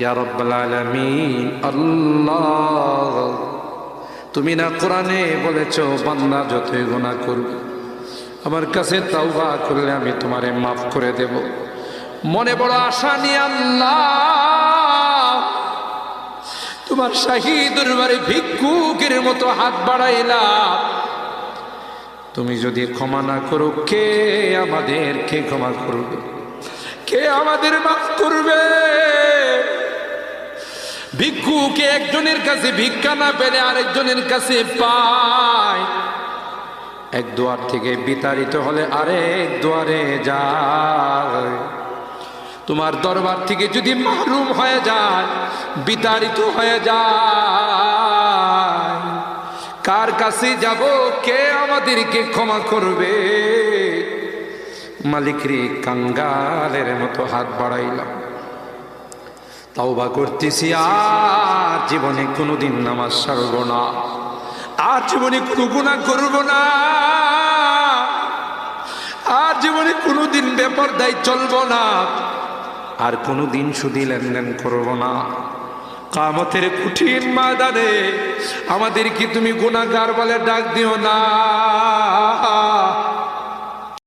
ইয়া রাব্বাল আলামিন। আল্লাহ, তুমি না কোরআনে বলেছো বান্দা যতই গুনাহ করবে আমার কাছে তাওবা করলে আমি তোমারে মাফ করে দেব। মনে বড় আশা নিয়ে আল্লাহ তোমার শাহী দরবারে ভিক্ষুকের মতো হাত বাড়াইলাম। তুমি যদি ক্ষমা না করো, কে আমাদেরকে ক্ষমা করবে? কে আমাদের মাফ করবে? ভিক্ষুকে একজনের কাছে ভিক্ষা না পেলে আরেকজনের কাছে পায়। এক দুয়ার থেকে বিতাড়িত হলে আরেক দুয়ারে যায়। তোমার দরবার থেকে যদি মাহরুম হয়ে যায়, বিতাড়িত হয়ে যায়, কার কাছে যাব? কে আমাদেরকে ক্ষমা করবে? মালিক রে, কাঙ্গালের মতো হাত বাড়াইলাম, তাওবা করতেছি, আর জীবনে কোনোদিন নামাজ ছাড়ব না, আর জীবনে কোনো গুনাহ করব না, আর জীবনে কোনোদিন বেপরদায় চলব না, আর কোনোদিন সুদী লেনদেন করব না। কিয়ামতের কঠিন ময়দানে আমাদেরকে তুমি গুনাহগার বলে ডাক দিও না।